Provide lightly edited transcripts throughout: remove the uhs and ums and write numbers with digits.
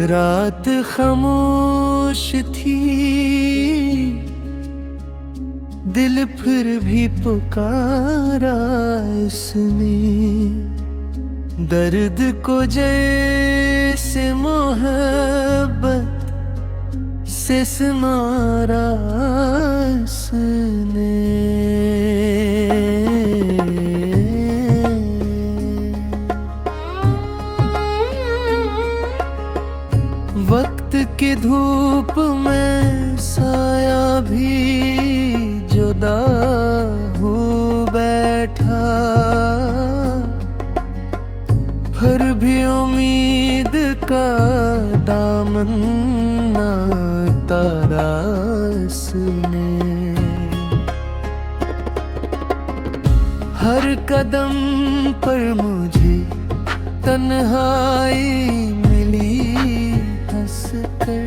रात खामोश थी, दिल फिर भी पुकारा इसने। दर्द को जैसे मोहब्बत से समारा इसने। वक्त की धूप में साया भी जुदा हो बैठा, फिर भी उम्मीद का दामन न उतारा इसने। हर कदम पर मुझे तन्हाई मिली हंसकर।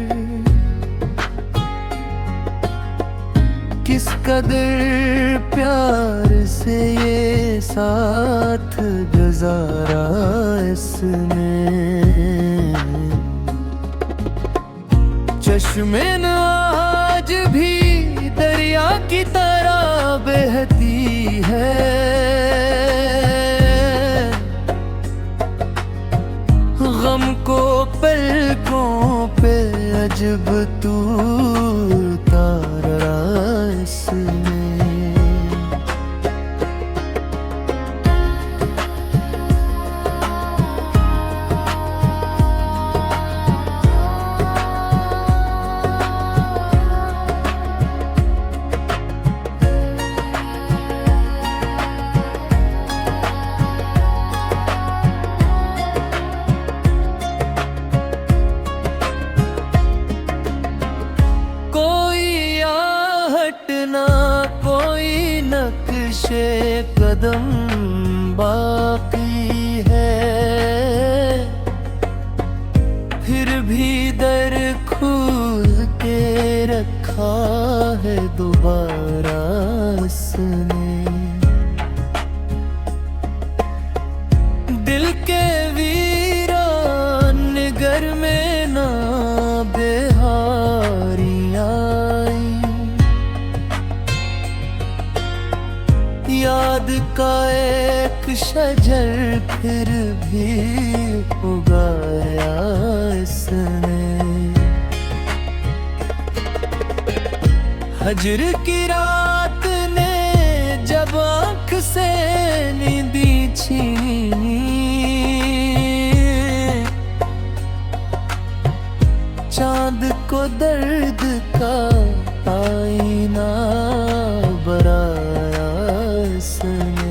किस कदर प्यार से ये साथ गुजारा इसने। चश्मे न आज भी दरिया की तरह बहती है। गम को पलकों पे अजब तू उतारा इसने। कोई नक्शे कदम बाकी है, फिर भी दर खोल के रखा है दोबारा इसने। दिल के वीरान घर में ना बेहारियां, याद का एक शजर फिर भी उगाया इसने। हजर की रात ने जब आँख से नींदी छीनी, चांद को दर्द का आईना बनाया इसने।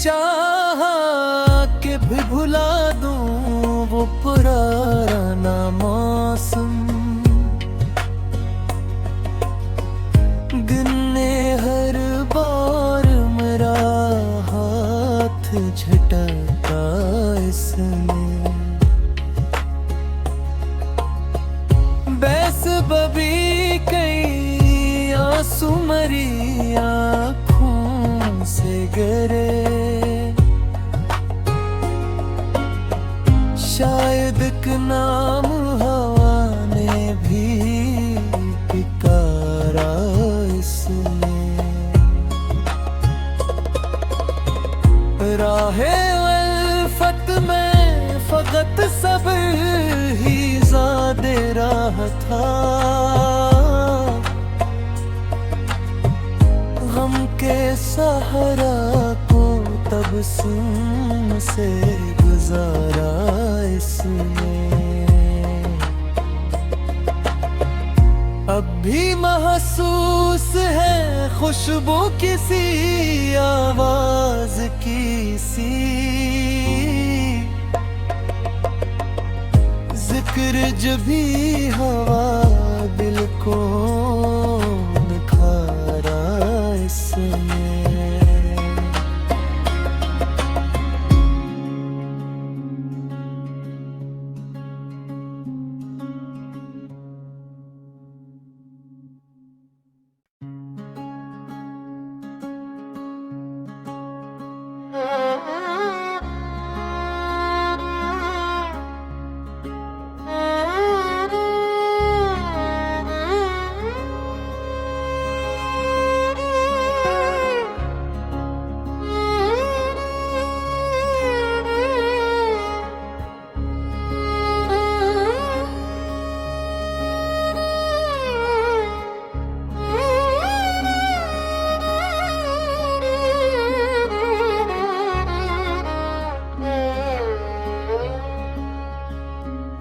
चाहा कि भी भुला दूं वो पुराना मौसम। गिनने हर बार मेरा हाथ झटका इसने। बेसबबी कई आंसू मरी आँखों से गिरे। शायद एक नाम हवा ने भी पुकारा इसने। राहे उल्फत में फकत सब्र ही ज़ादे राह था। गम के सहारा को तबस्सुम से गुजारा इसने। अब भी महसूस है खुशबू किसी आवाज की सी। जिक्र जब भी हवा दिल को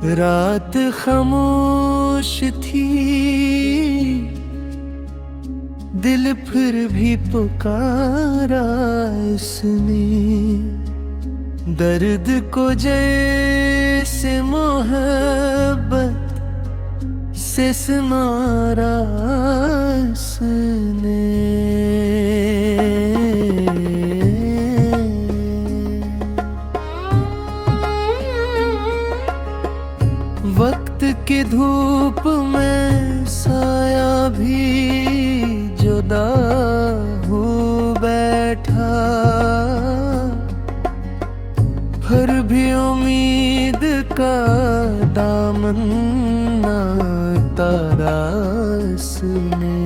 रात खामोश थी, दिल फिर भी पुकारा इसने। दर्द को जैसे मोहब्बत से समारा इसने। वक्त की धूप में साया भी जुदा हो बैठा, फिर भी उम्मीद का दामन न उतारा इसने।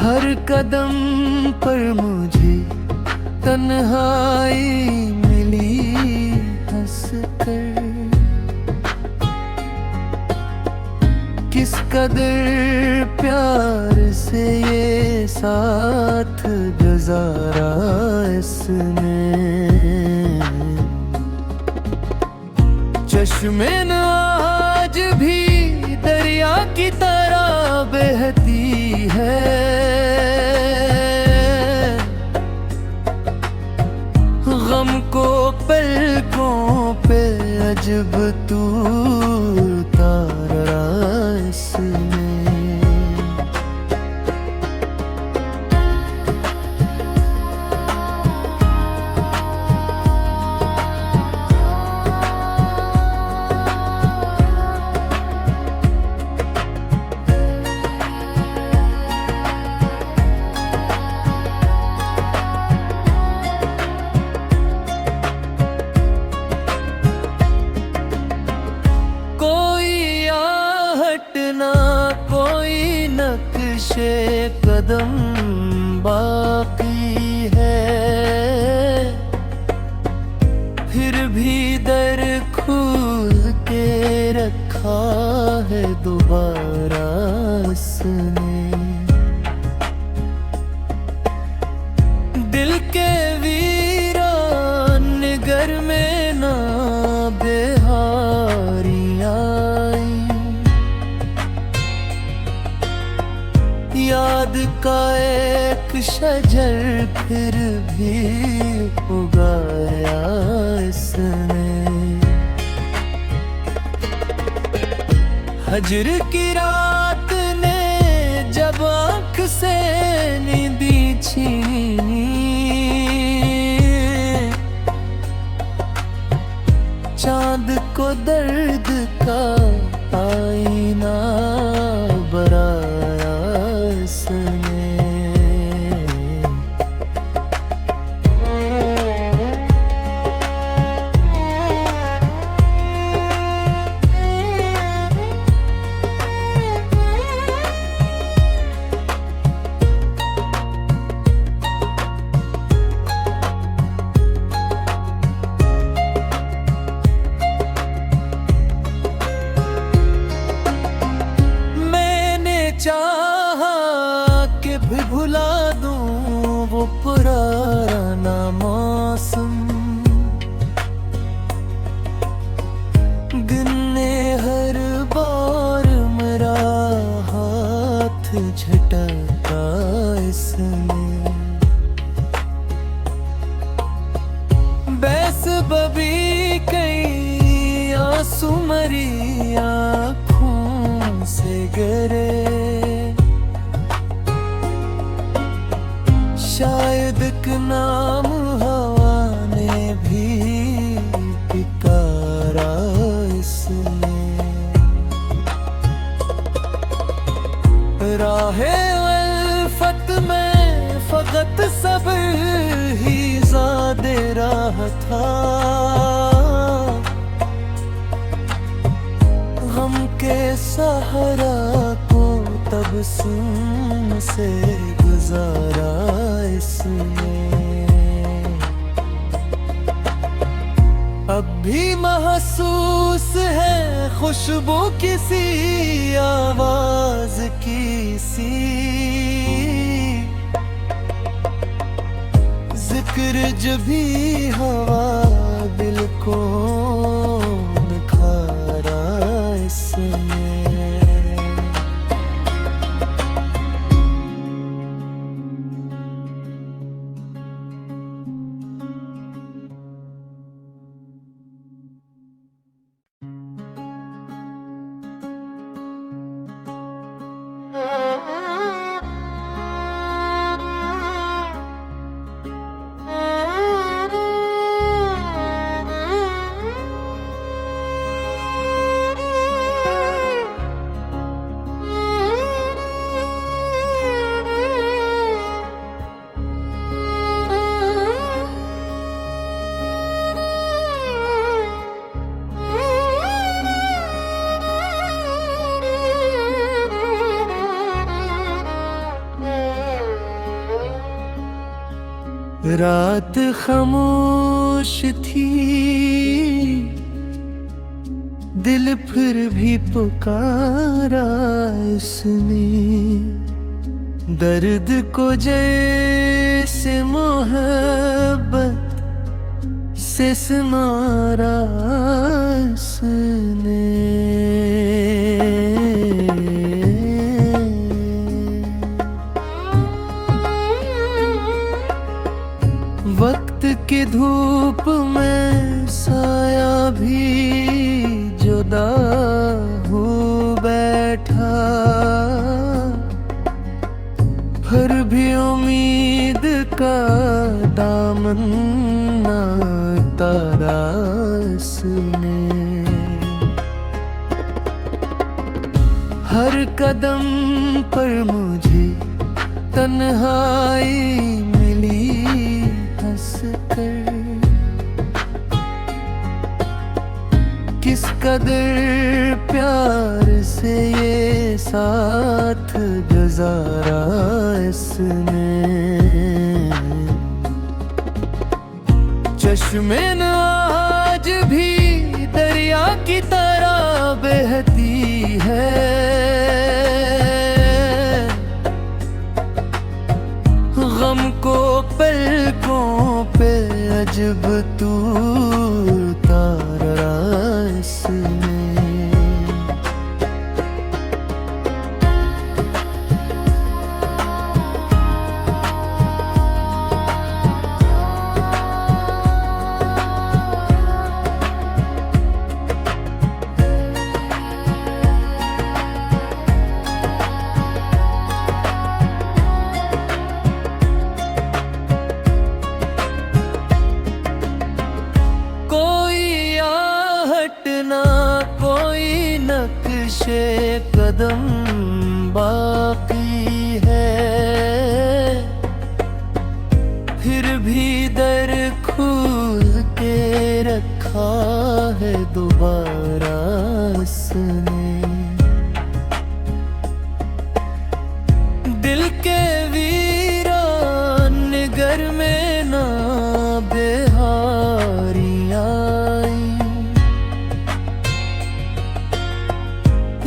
हर कदम पर मुझे तन्हाई मिली हंसकर। किस कदर प्यार से ये साथ गुजारा इसने। चश्मे न आज भी दरिया की तरह बहती है। गम को पलकों पे अजब तू उतारा इसने। कोई नक्शे कदम बाकी है, फिर भी दर खोल के रखा है दोबारा इसने। दिल के वीरान घर में ना बेहारियां, याद का एक शजर फिर भी उगाया इसने। हजर की रात ने जब आँख से नींदी छीनी, चांद को दर्द का आईना बनाया इसने। चाहा कि भी भुला दूं वो पुराना मौसम। गिनने हर बार मेरा हाथ झटका इसने। बेसबबी कई आंसू मरी आँखों से गिरे। शायद एक नाम हवा ने भी पुकारा इसने। राहे उल्फत में फकत सब्र ही ज़ादे राह था। गम के सहारा को तबस्सुम से गुजारा इसने। अब भी महसूस है खुशबू किसी आवाज की सी। जिक्र जब भी हवा दिल को निखारा इसने। रात खामोश थी, दिल फिर भी पुकारा इसने। दर्द को जैसे मोहब्बत से समारा इसने। वक्त की धूप में साया भी जुदा हो बैठा, फिर भी उम्मीद का दामन न उतारा इसने। हर कदम पर मुझे तन्हाई मिली हंसकर। किस कदर प्यार से ये साथ गुजारा इसने। चश्मे न आज भी दरिया की तरह बहती है। गम को पलकों पे अजब तू उतारा इसने। कोई नक्शे कदम बाकी है, फिर भी दर खोल के रखा है दोबारा इसने। दिल के वीरान घर में ना बेहारियां,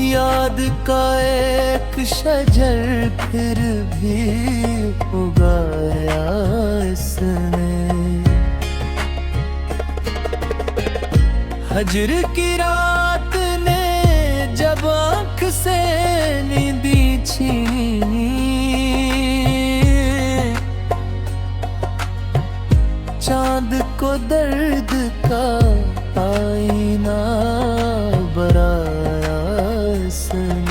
याद का एक शजर फिर भी उगाया इसने। हजर की रात ने जब आँख से नींदी छीनी, चांद को दर्द का आईना बनाया इसने।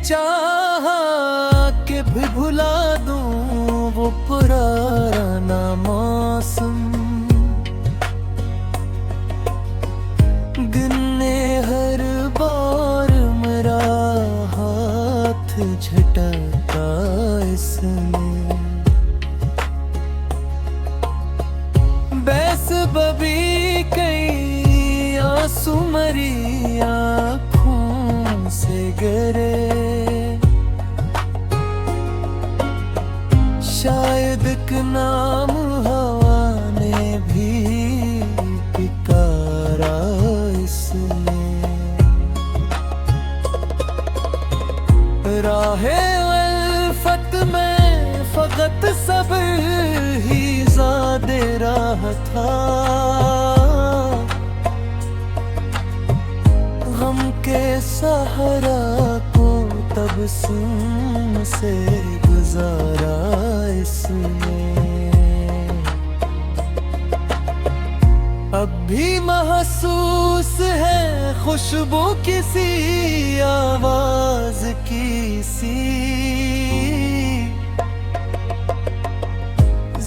चाहा कि भी भुला दूं वो पुराना मौसम, गिनने हर बार मेरा हाथ झटका इसने। बेसब्री कई आंसू आँखों से गिरे। शायद एक नाम हवा ने भी पुकारा इसने। राहे उल्फत में फकत सब्र ही ज़ादे राह था। गम के सहारा को तबस्सुम से गुजारा इसने। अब भी महसूस है खुशबू किसी आवाज की सी।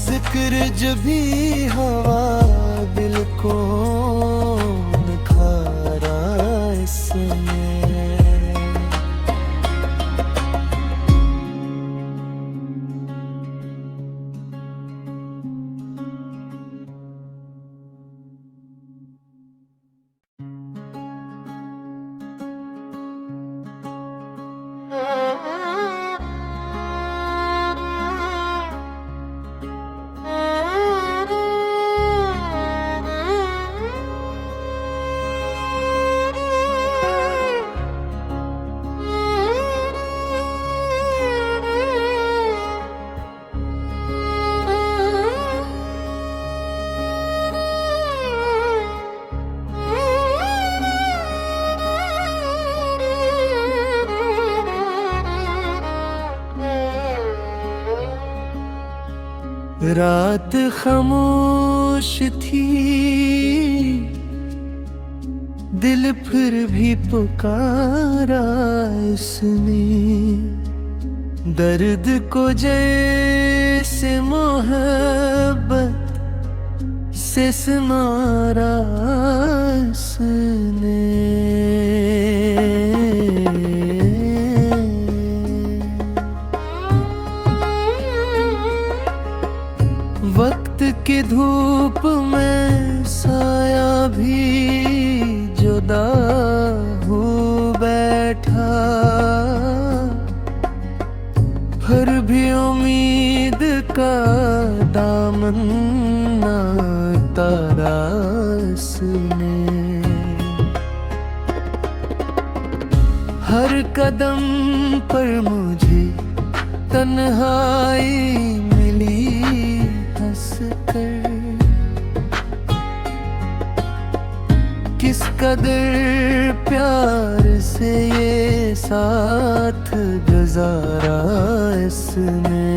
जिक्र जब भी हवा दिल को निखारा इसने। रात खामोश थी, दिल फिर भी पुकारा इसने। दर्द को जैसे मोहब्बत से समारा इसने। वक्त की धूप में साया भी जुदा हो बैठा। फिर भी उम्मीद का दामन न उतारा इसने। हर कदम पर मुझे तन्हाई मिली हंसकर। किस कदर प्यार से ये साथ गुजारा इसने।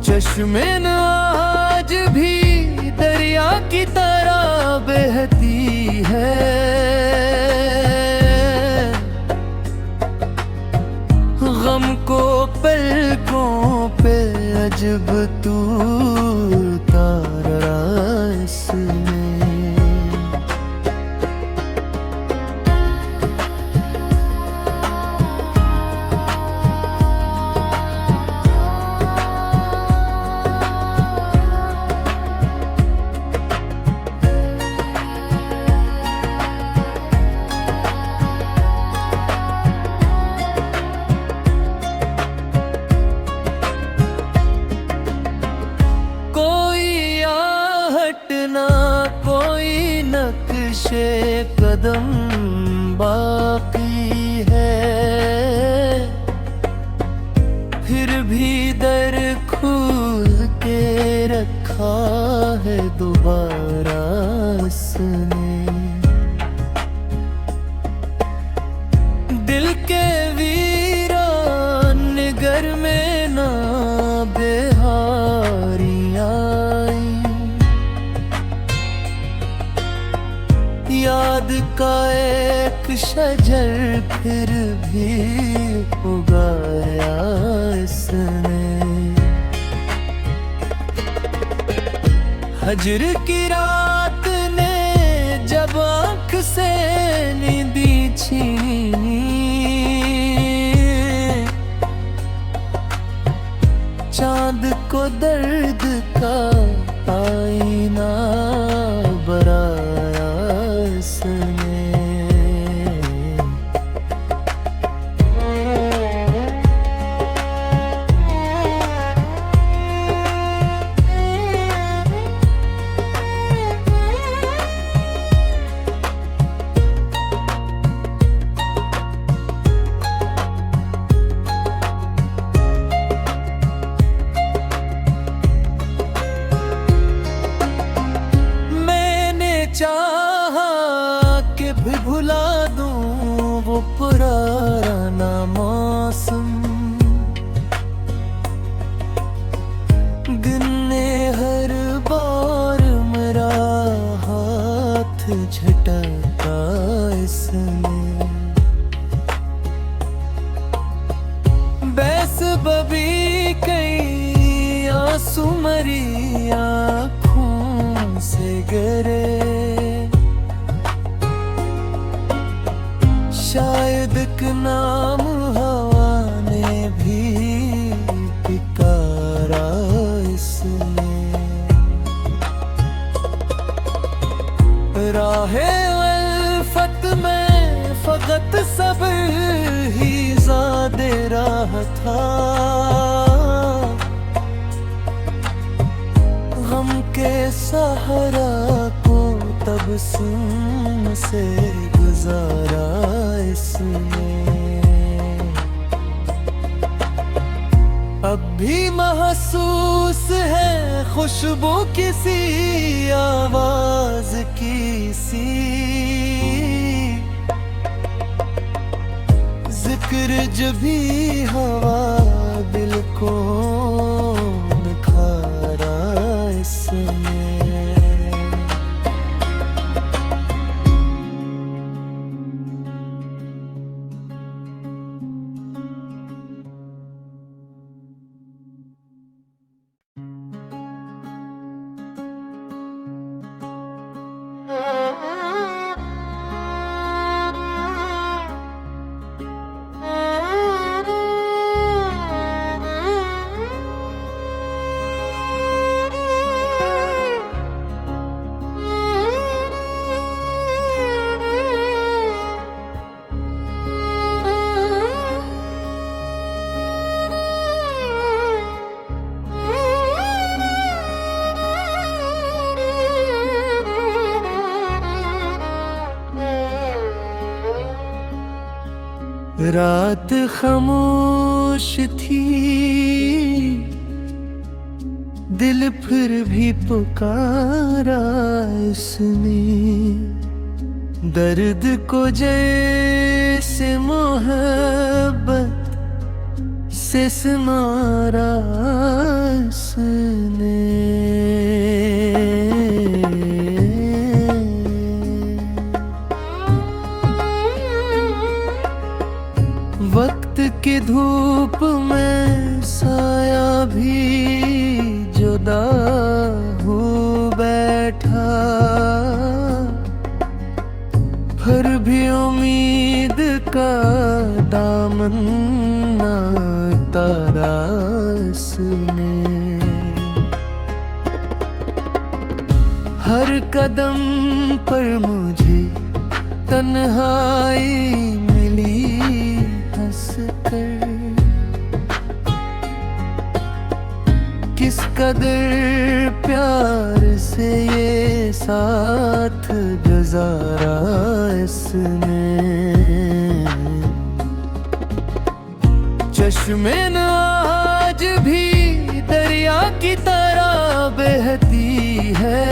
चश्मे न आज भी दरिया की तरह बहती है। गम को पलकों पे अजब तू उतारा इसने। कोई नक्शे कदम बाकी है। फिर भी दर खोल के रखा है दोबारा इसने। दिल के वीरान घर में ना बेहारियां याद का एक शजर फिर भी उगाया इसने। हजर की रात ने जब आँख से नींदी छीनी। चांद को दर्द का आईना इसने। चाहा कि भी भुला दूं वो पुराना मौसम, दिन ने हर बार मेरा हाथ झटका इसने। बेसबबी कई आंसू मरी आँखों से गिरे, शायद एक नाम हवा ने भी पुकारा इसने। राहे उल्फत में फकत सब्र ही ज़ादे राह था, गम के सहारा को तबस्सुम से गुजारा इसने। अब भी महसूस है खुशबू किसी आवाज की सी, जिक्र जब भी हवा दिल को निखारा इसने। रात खामोश थी, दिल फिर भी पुकारा इसने। दर्द को जैसे मोहब्बत से समारा इसने। वक्त की धूप में साया भी जुदा हो बैठा, फिर भी उम्मीद का दामन न उतारा इसने। हर कदम पर मुझे तन्हाई मिली हंसकर, किस कदर प्यार से ये साथ गुजारा इसने। चश्मे न आज भी दरिया की तरह बहती है,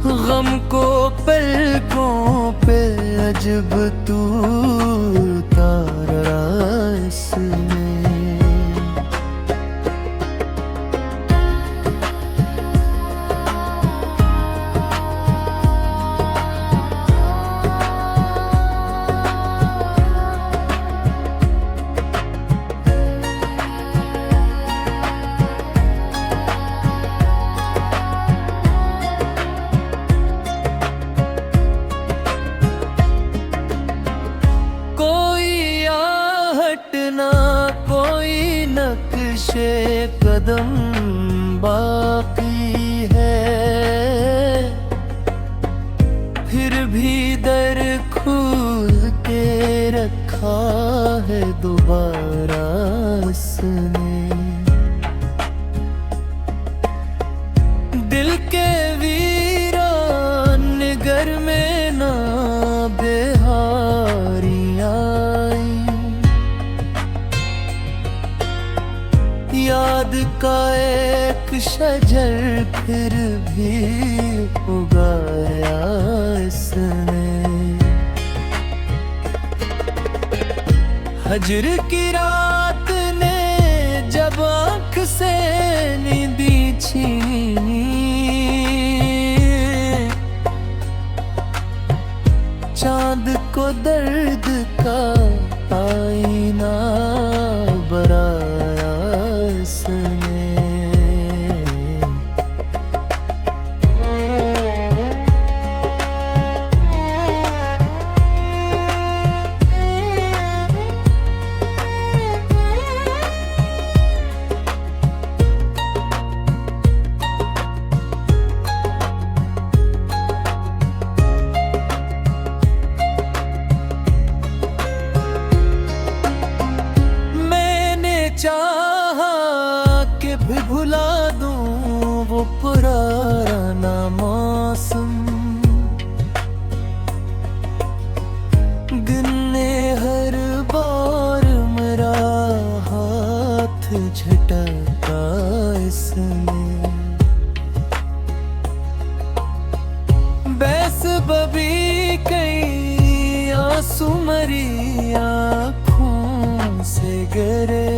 गम को पलकों पे अजब तू उतारा इसने। कोई नक्शे कदम बाकी है, आवारा इसने। दिल के वीरान घर में ना बेहारी आई, याद का एक शजर फिर भी उगाया इसने। हजर की रात ने जब आँख से नींदी छीनी, चांद को दर्द का आईना बनाया इसने। चाहा कि भी भुला दूं वो पुराना मौसम, गिनने हर बार मेरा हाथ झटका इसने। बेसबबी कई आंसू मरी आँखों से गिरे,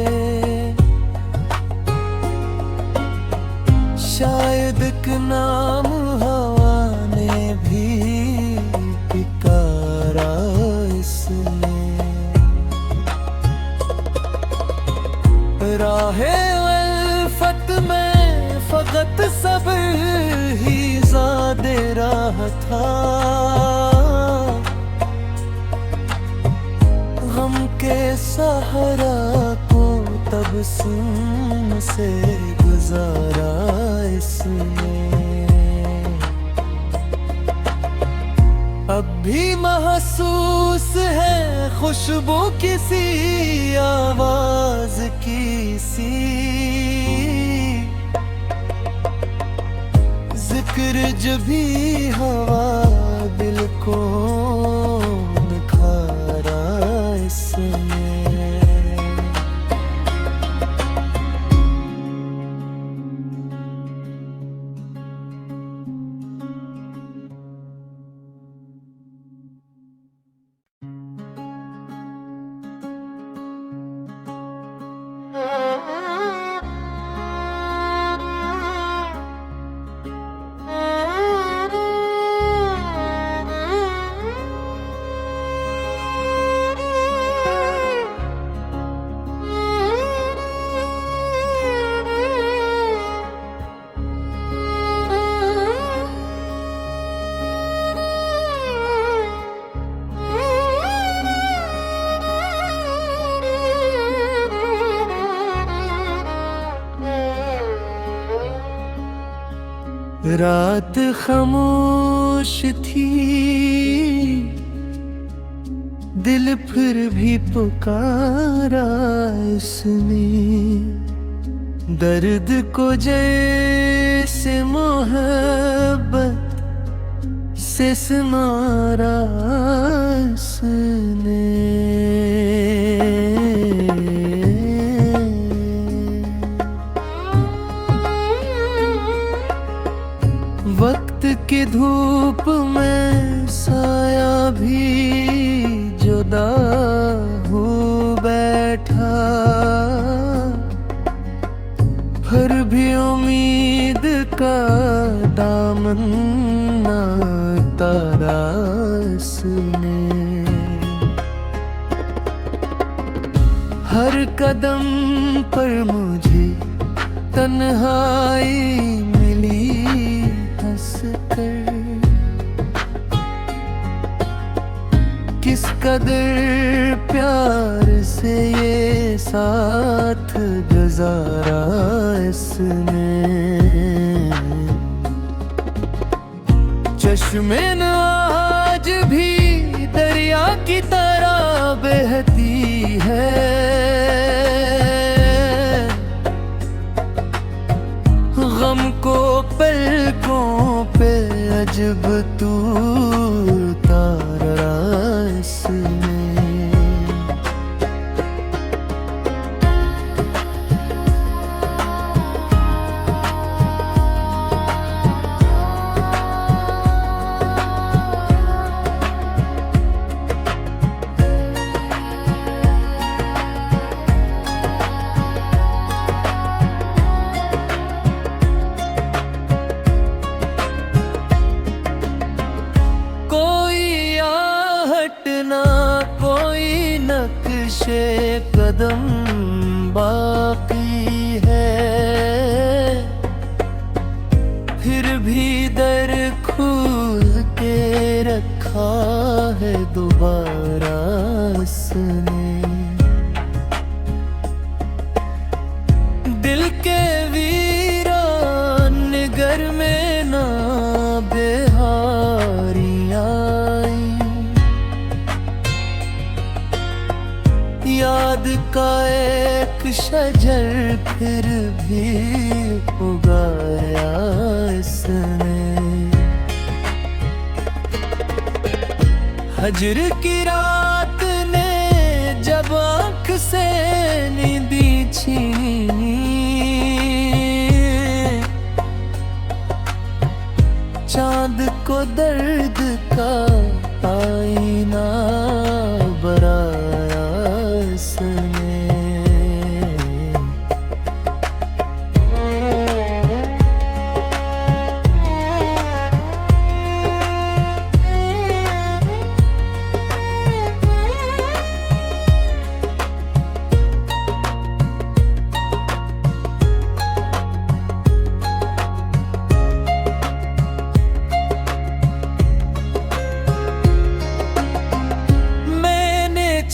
शायद एक नाम हवा ने भी पुकारा इसने। राहे उल्फत में फकत सब्र ही ज़ादे राह था, गम के सहारा को तबस्सुम से गुजारा इसने। अब भी महसूस है खुशबू किसी आवाज की सी, जिक्र जब भी हवा दिल को निखारा इसने। रात खामोश थी, दिल फिर भी पुकारा इसने। दर्द को जैसे मोहब्बत से समारा इसने। वक्त की धूप में साया भी जुदा हो बैठा, फिर भी उम्मीद का दामन न उतारा इसने। हर कदम पर मुझे तन्हाई मिली हंसकर, किस कदर प्यार से ये साथ गुजारा इसने। चश्मे न आज भी दरिया की तरह बहती है, जब तू उतारा इसमें। कोई नक्शे कदम बाकी है, फिर भी दर खोल के रखा है दोबारा इसने। दिल के वीरान घर में ना बेहारियां, याद का एक शजर फिर भी उगाया इसने। हजर की रात ने जब आँख से नींदी छीनी, चांद को दर्द का आईना बनाया इसने।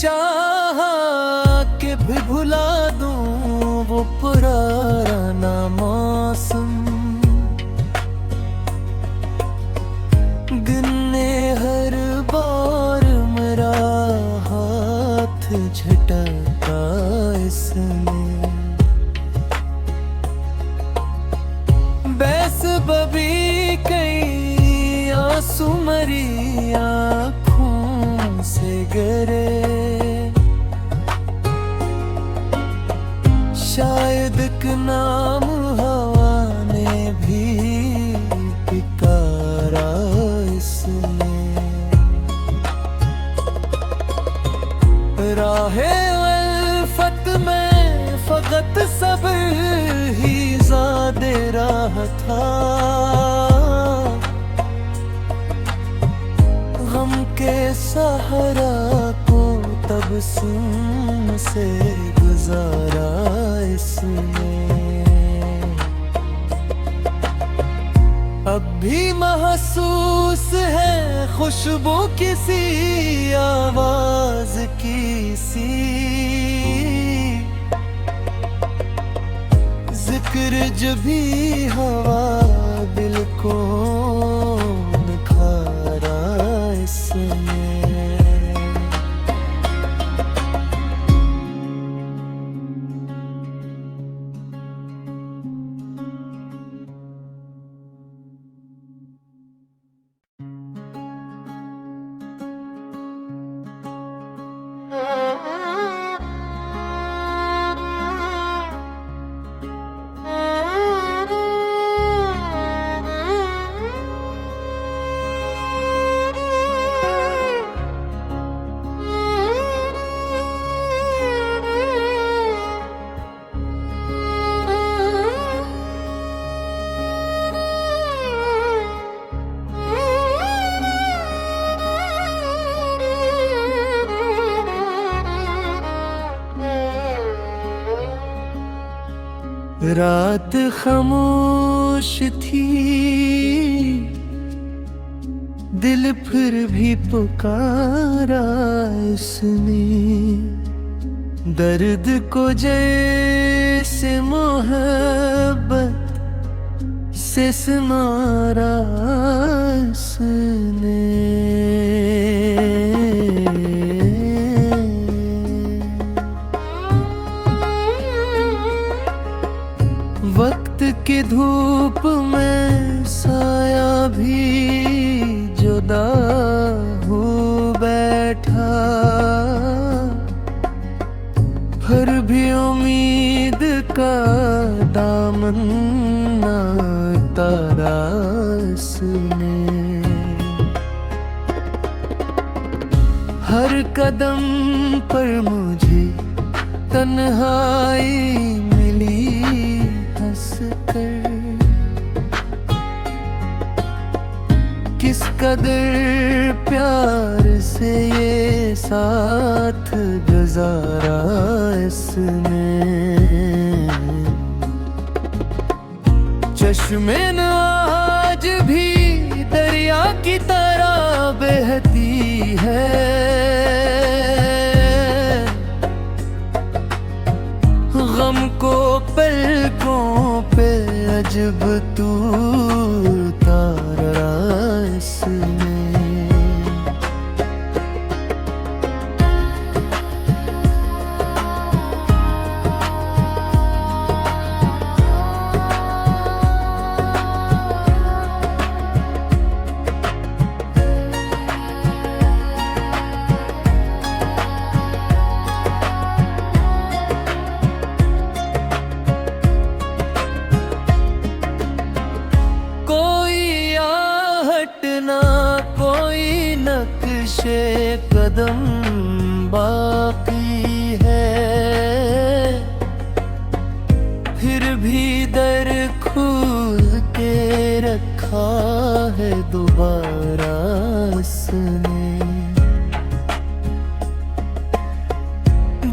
चाहा कि भी भुला दूं वो पुराना मौसम, गिनने हर बार मेरा हाथ झटका इसने। बेसबबी कई आंसू मरी आँखों से गिरे, शायद एक नाम हवा ने भी पुकारा इसने। राहे उल्फत में फकत सब्र ही ज़ादे राह था, गम के सहारा को तबस्सुम से गुजारा इसने। अब भी महसूस है खुशबू किसी आवाज की सी, जिक्र जब भी हवा दिल को निखारा इसने। रात खामोश थी, दिल फिर भी पुकारा इसने। दर्द को जैसे मोहब्बत से समारा इसने। वक्त की धूप में साया भी जुदा हो बैठा, फिर भी उम्मीद का दामन न उतारा इसने। हर कदम पर मुझे तन्हाई मिली हंसकर, किस कदर प्यार से ये साथ गुजारा इसने। चश्मे न आज भी दरिया की तरह बहती है, गम को पलकों पे अजब तू उतारा इसने। कोई नक्शे कदम बाकी है, फिर भी दर खोल के रखा है दोबारा इसने।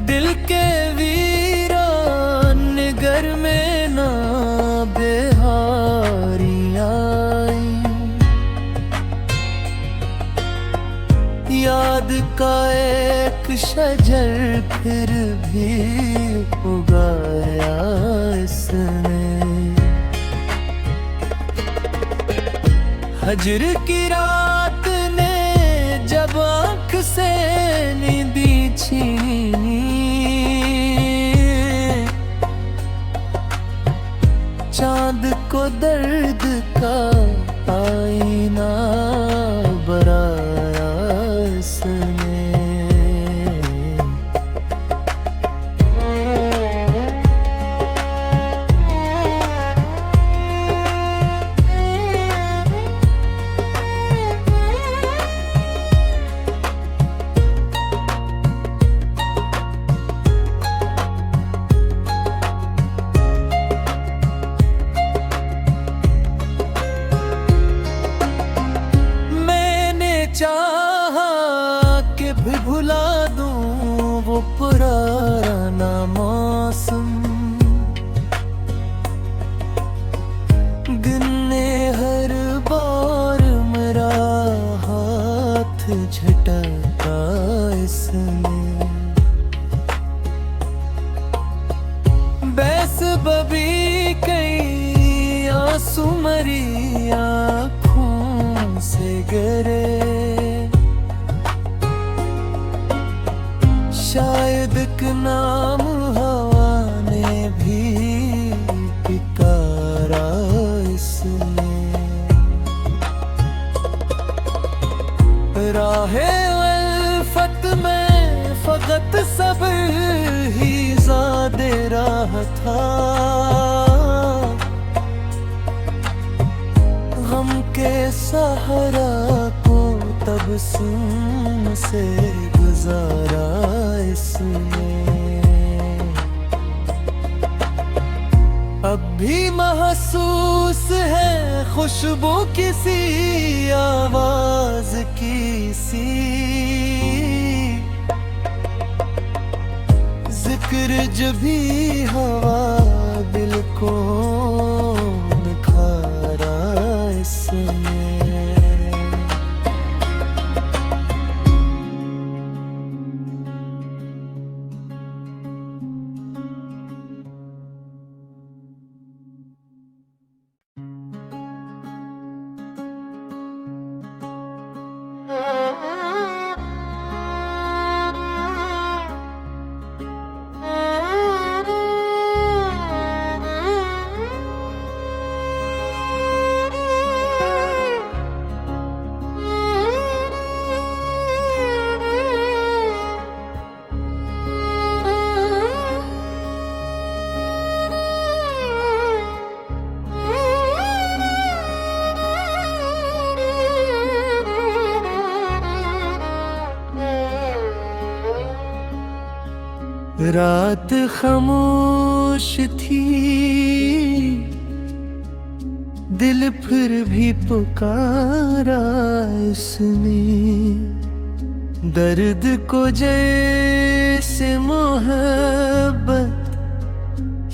दिल के वीरान घर में ना बेहारियां, याद का एक शजर फिर भी उगाया इसने। हजर की रात ने जब आँख से नींदी छीनी, चांद को दर्द का आईना बनाया इसने। चाहा कि भी भुला दूं वो पुराना मौसम, गिनने हर बार मेरा हाथ झटका इसने। बेसबबी कई आंसू मरी आँखों से गिरे, शायद एक नाम हवा ने भी पुकारा इसने। राहे उल्फत में फकत सब्र ही ज़ादे राह था, गम के सहारा को तबस्सुम से गुजारा इसने। अब भी महसूस है खुशबू किसी आवाज की सी, जिक्र जब भी हवा दिल को निखारा इसने। रात खामोश थी, दिल फिर भी पुकारा इसने। दर्द को जैसे मोहब्बत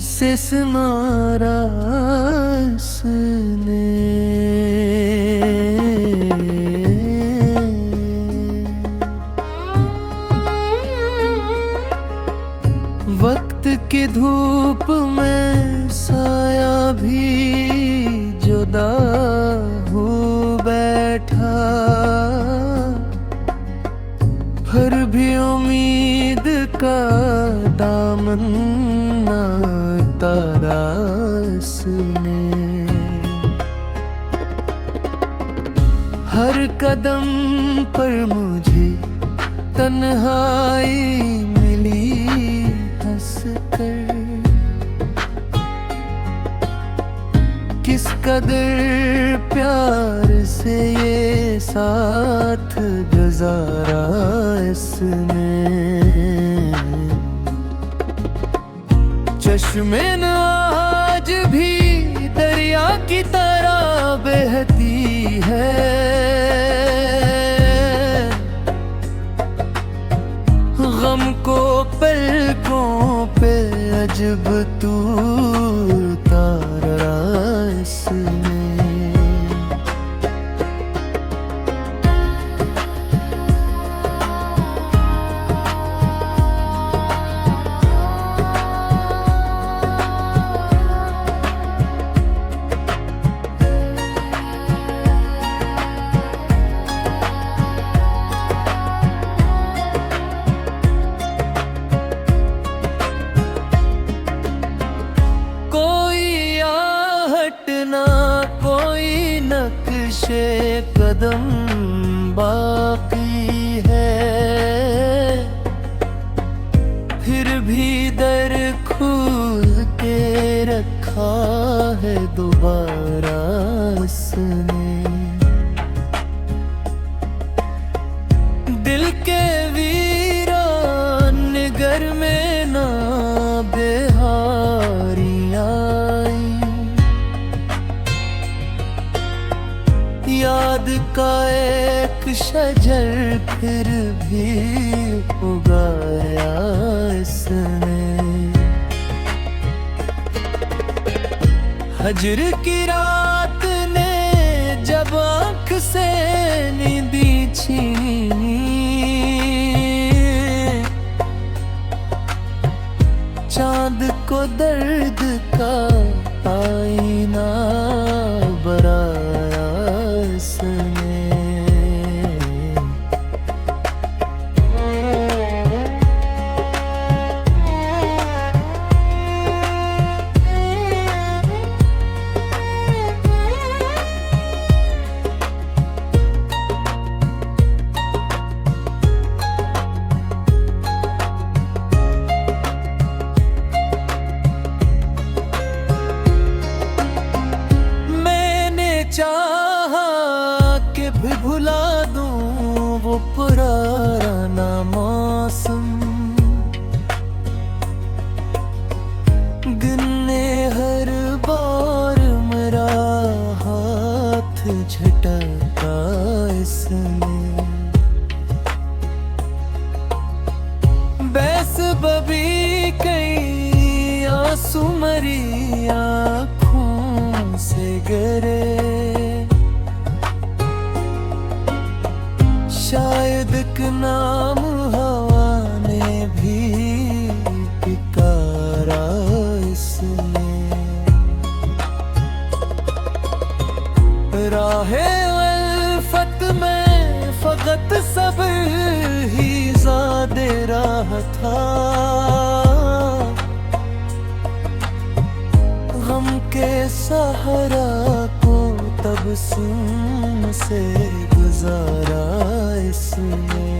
से समारा इसने। वक्त की धूप में साया भी जुदा हो बैठा, फिर भी उम्मीद का दामन न उतारा इसने। हर कदम पर मुझे तन्हाई मिली हंसकर। किस कदर प्यार से ये साथ गुजारा इसने। चश्मे न आज भी दरिया की तरह बहती है, गम को पलकों पे अजब तू उतारा इसने। कोई नक्शे कदम बाकी है, फिर भी दर खोल के रखा है दोबारा इसने। दिल के वीरान घर में ना बेहारियां, याद का एक शजर फिर भी उगाया इसने। हजर की रात ने जब आँख से नींदी छीनी, चांद को दर्द का आईना बनाया इसने। चाहा कि भी भुला दूं वो पुराना मौसम, गिनने हर बार मेरा हाथ झटका इसने। बेसबबी कई आंसू मरी आँखों से गिरे, शायद एक नाम हवा ने भी पुकारा इसने। राहे उल्फत में फकत सब्र ही ज़ादे राह था, गम के सहारा को तबस्सुम से गुजारा इसने।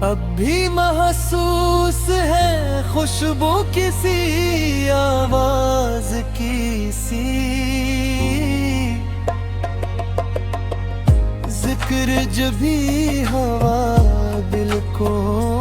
अब भी महसूस है खुशबू किसी आवाज की सी, जिक्र जब भी हवा दिल को